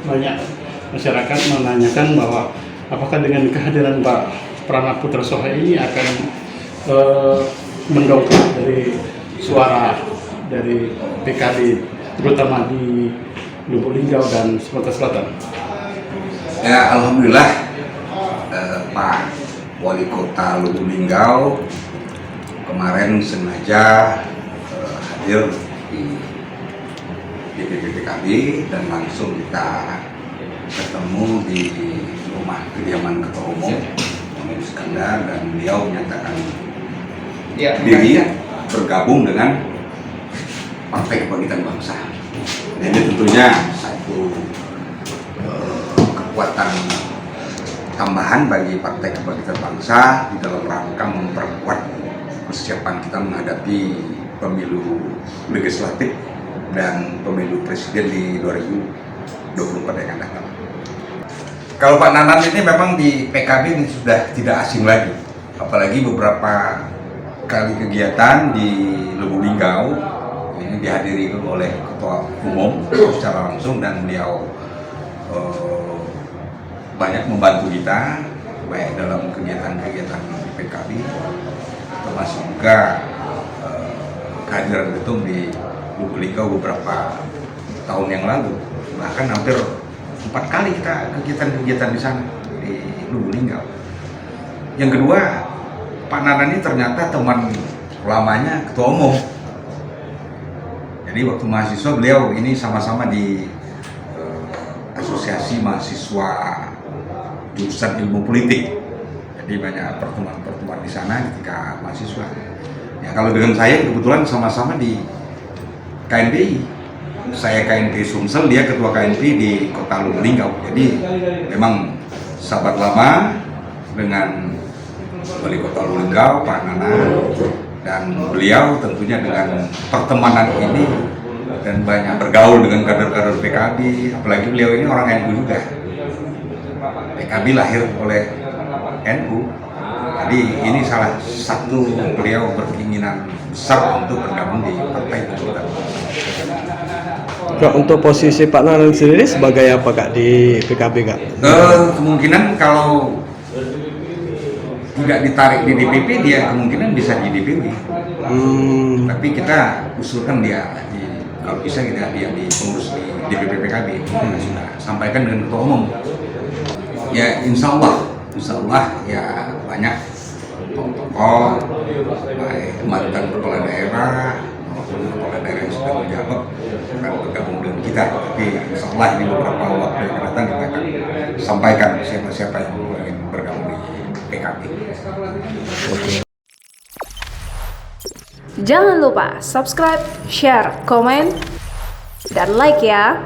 Banyak masyarakat menanyakan bahwa apakah dengan kehadiran Pak Prana Putra Soha ini akan mendongkrak dari suara dari PKB, terutama di Lubuk Linggau dan Sumatera Selatan. Ya, alhamdulillah Pak Wali Kota Lubuk Linggau kemarin sengaja hadir di DPP PKB dan langsung kita ketemu di rumah kediaman Ketua Umum Muhammad Iskandar, dan beliau menyatakan diri bergabung dengan Partai Kebangkitan Bangsa. Jadi tentunya satu kekuatan tambahan bagi Partai Kebangkitan Bangsa di dalam rangka memperkuat persiapan kita menghadapi pemilu legislatif dan pemilu presiden di 2024 yang akan datang. Kalau Pak Nanan ini memang di PKB ini sudah tidak asing lagi, apalagi beberapa kali kegiatan di Lubuk Linggau ini dihadiri oleh Ketua Umum secara langsung, dan beliau banyak membantu kita baik dalam kegiatan-kegiatan di PKB, termasuk juga kehadiran ketum di Lubuk Linggau beberapa tahun yang lalu, bahkan hampir 4 kali kita kegiatan-kegiatan di sana di Lubuk Linggau. Yang kedua, Pak Nanan ini ternyata teman lamanya Ketua Umum. Jadi waktu mahasiswa beliau ini sama-sama di Asosiasi Mahasiswa Jurusan Ilmu Politik. Jadi banyak pertemuan-pertemuan di sana ketika mahasiswa. Ya, kalau dengan saya kebetulan sama-sama di KNPI, saya KNPI Sumsel, dia ketua KNPI di Kota Lubuk Linggau. Jadi memang sahabat lama dengan Wali Kota Lubuk Linggau, Pak Nana, dan beliau tentunya dengan pertemanan ini dan banyak bergaul dengan kader-kader PKB, apalagi beliau ini orang NU juga. PKB lahir oleh NU. Jadi ini salah satu beliau berkeinginan besar untuk bergabung di Partai Kebangkitan. Kak, untuk posisi Pak Nanan sendiri sebagai apa Kak di PKB Kak? Kemungkinan kalau tidak ditarik di DPP, dia kemungkinan bisa di DPP. Tapi kita usulkan dia kalau bisa dia di pengurus di DPP PKB. Sudah sampaikan dengan Ketua Umum. Ya insya Allah ya banyak tokoh baik mantan kepala daerah maupun kepala daerah yang sudah menjabat akan bergabung dengan kita. Tapi insya Allah ini beberapa waktu yang akan datang kita akan sampaikan siapa-siapa yang ingin bergabung di PKB. Jangan lupa subscribe, share, komen, dan like ya.